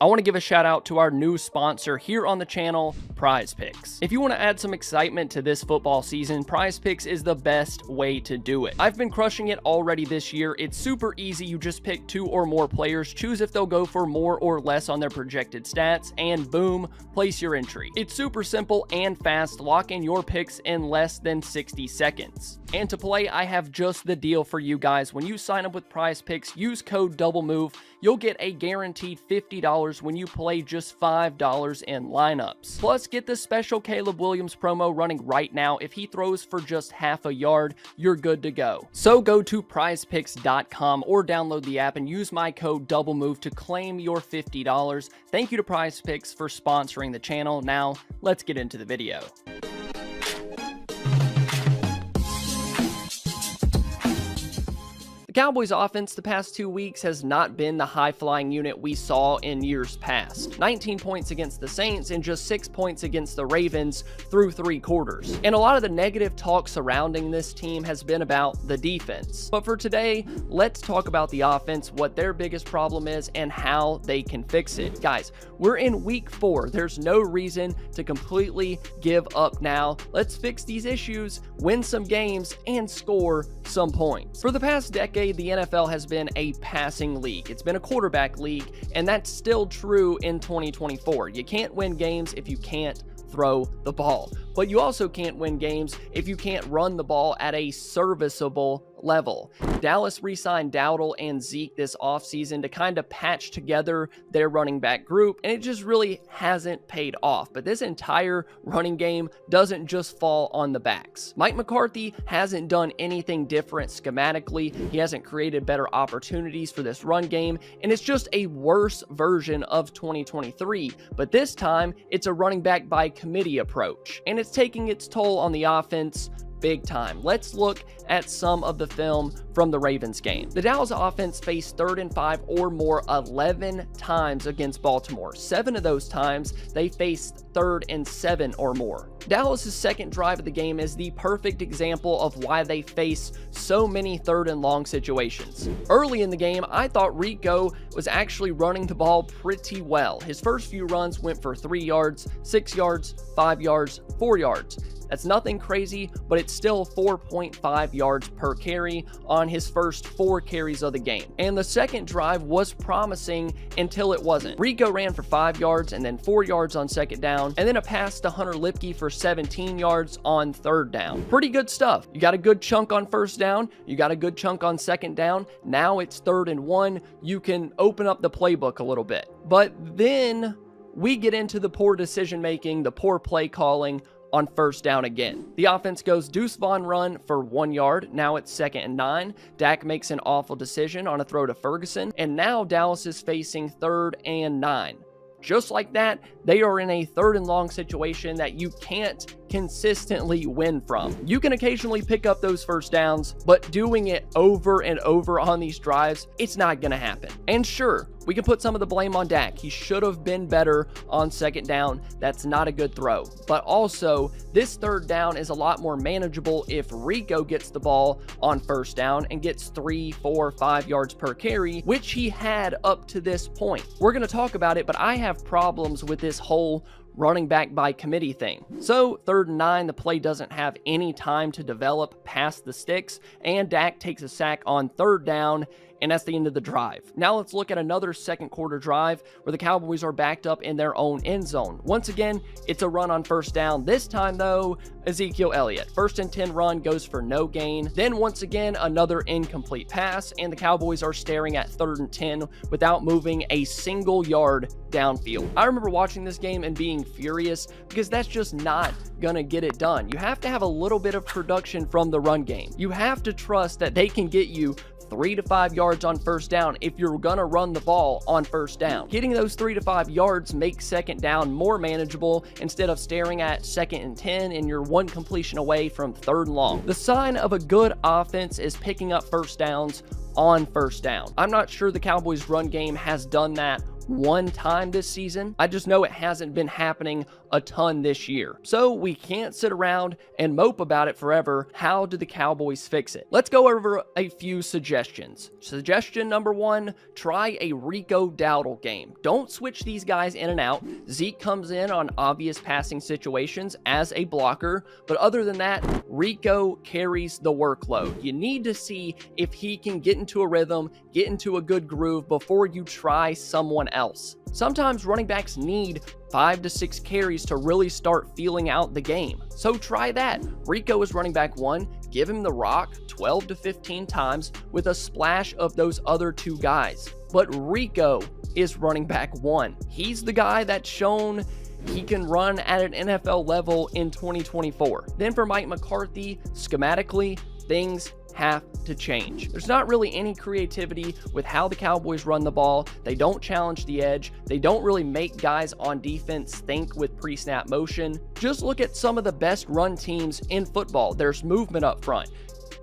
I want to give a shout out to our new sponsor here on the channel, Prize Picks. If you want to add some excitement to this football season, Prize Picks is the best way to do it. I've been crushing it already this year. It's super easy. You just pick 2 or more players, choose if they'll go for more or less on their projected stats, and boom, place your entry. It's super simple and fast. Lock in your picks in less than 60 seconds. And to play, I have just the deal for you guys. When you sign up with Prize Picks, use code DOUBLEMOVE. You'll get a guaranteed $50 when you play just $5 in lineups. Plus, get the special Caleb Williams promo running right now. If he throws for just half a yard, you're good to go. So go to prizepicks.com or download the app and use my code DOUBLEMOVE to claim your $50. Thank you to Prize Picks for sponsoring the channel. Now, let's get into the video. The Cowboys offense the past 2 weeks has not been the high-flying unit we saw in years past. 19 points against the Saints and just 6 points against the Ravens through 3 quarters. And a lot of the negative talk surrounding this team has been about the defense. But for today, let's talk about the offense, what their biggest problem is, and how they can fix it. Guys, we're in week 4. There's no reason to completely give up now. Let's fix these issues, win some games, and score some points. For the past decade, the NFL has been a passing league. It's been a quarterback league, and that's still true in 2024. You can't win games if you can't throw the ball. But you also can't win games if you can't run the ball at a serviceable level. Dallas re-signed Dowdle and Zeke this offseason to kind of patch together their running back group, and it just really hasn't paid off. But this entire running game doesn't just fall on the backs. Mike McCarthy hasn't done anything different schematically. He hasn't created better opportunities for this run game, and it's just a worse version of 2023. But this time, it's a running back by committee approach, and it's taking its toll on the offense big time. Let's look at some of the film from the Ravens game. The Dallas offense faced 3rd and 5 or more 11 times against Baltimore. 7 of those times they faced 3rd and 7 or more. Dallas's second drive of the game is the perfect example of why they face so many 3rd and long situations. Early in the game, I thought Rico was actually running the ball pretty well. His first few runs went for 3 yards, 6 yards, 5 yards, 4 yards. That's nothing crazy, but it's still 4.5 yards per carry on his first 4 carries of the game. And the second drive was promising until it wasn't. Rico ran for 5 yards and then 4 yards on second down, and then a pass to Hunter Lipke for 17 yards on third down. Pretty good stuff. You got a good chunk on first down. You got a good chunk on second down. Now it's 3rd and 1. You can open up the playbook a little bit. But then we get into the poor decision making, the poor play calling on first down again. The offense goes Deuce Vaughn run for 1 yard. Now it's 2nd and 9. Dak makes an awful decision on a throw to Ferguson, and now Dallas is facing 3rd and 9. Just like that, they are in a 3rd and long situation that you can't consistently win from. You can occasionally pick up those first downs, but doing it over and over on these drives, it's not going to happen. And sure, we can put some of the blame on Dak. He should have been better on second down. That's not a good throw. But also, this 3rd down is a lot more manageable if Rico gets the ball on first down and gets 3, 4, 5 yards per carry, which he had up to this point. We're going to talk about it, but I have problems with this whole running back by committee thing. So 3rd and 9, the play doesn't have any time to develop past the sticks, and Dak takes a sack on 3rd down, and that's the end of the drive. Now let's look at another second quarter drive where the Cowboys are backed up in their own end zone. Once again, it's a run on first down. This time though, Ezekiel Elliott. 1st and 10 run goes for no gain. Then once again, another incomplete pass, and the Cowboys are staring at 3rd and 10 without moving a single yard downfield. I remember watching this game and being furious because that's just not gonna get it done. You have to have a little bit of production from the run game. You have to trust that they can get you 3 to 5 yards on first down if you're gonna run the ball on first down. Getting those 3 to 5 yards makes second down more manageable instead of staring at 2nd and 10 and you're 1 completion away from 3rd and long. The sign of a good offense is picking up first downs on first down. I'm not sure the Cowboys run game has done that one time this season. I just know it hasn't been happening a ton this year. So we can't sit around and mope about it forever. How do the Cowboys fix it? Let's go over a few suggestions. Suggestion number one, try a Rico Dowdle game. Don't switch these guys in and out. Zeke comes in on obvious passing situations as a blocker, but other than that, Rico carries the workload. You need to see if he can get into a rhythm, get into a good groove before you try someone else. Sometimes running backs need 5 to 6 carries to really start feeling out the game. So try that. Rico is running back 1. Give him the rock 12 to 15 times with a splash of those other 2 guys. But Rico is running back 1. He's the guy that's shown he can run at an NFL level in 2024. Then for Mike McCarthy, schematically, things have to change. There's not really any creativity with how the Cowboys run the ball. They don't challenge the edge. They don't really make guys on defense think with pre-snap motion. Just look at some of the best run teams in football. There's movement up front.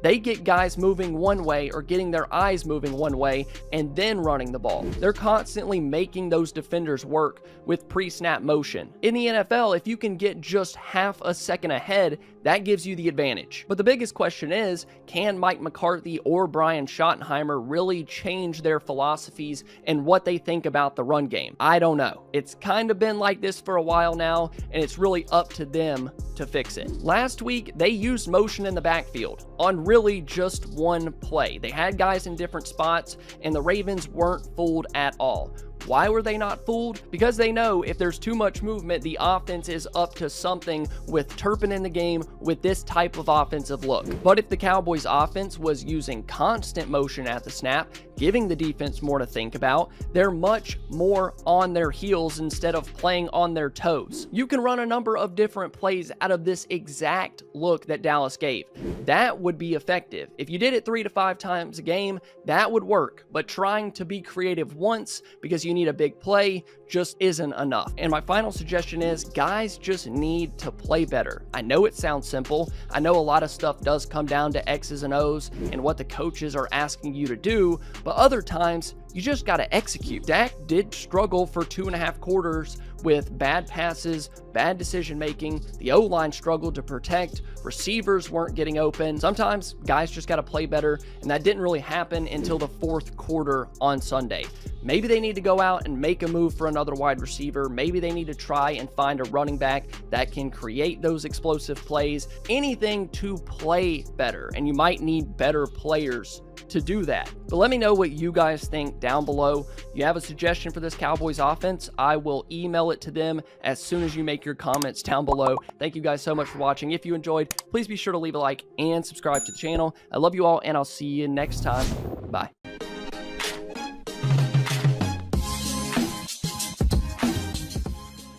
They get guys moving one way or getting their eyes moving one way and then running the ball. They're constantly making those defenders work with pre-snap motion. In the NFL, if you can get just half a second ahead, that gives you the advantage. But the biggest question is, can Mike McCarthy or Brian Schottenheimer really change their philosophies and what they think about the run game? I don't know. It's kind of been like this for a while now, and it's really up to them to fix it. Last week, they used motion in the backfield on really just one play. They had guys in different spots, and the Ravens weren't fooled at all. Why were they not fooled? Because they know if there's too much movement, the offense is up to something with Turpin in the game with this type of offensive look. But if the Cowboys offense was using constant motion at the snap, giving the defense more to think about, they're much more on their heels instead of playing on their toes. You can run a number of different plays out of this exact look that Dallas gave. That would be effective. If you did it 3 to 5 times a game, that would work. But trying to be creative once because you need a big play just isn't enough. And my final suggestion is guys just need to play better. I know it sounds simple. I know a lot of stuff does come down to X's and O's and what the coaches are asking you to do, but other times you just got to execute. Dak did struggle for 2.5 quarters with bad passes, bad decision making. The O-line struggled to protect. Receivers weren't getting open. Sometimes guys just got to play better, and that didn't really happen until the 4th quarter on Sunday. Maybe they need to go out and make a move for another wide receiver. Maybe they need to try and find a running back that can create those explosive plays. Anything to play better, and you might need better players to do that. But let me know what you guys think down below. If you have a suggestion for this Cowboys offense, I will email it to them as soon as you make your comments down below. Thank you guys so much for watching. If you enjoyed, please be sure to leave a like and subscribe to the channel. I love you all, and I'll see you next time. Bye.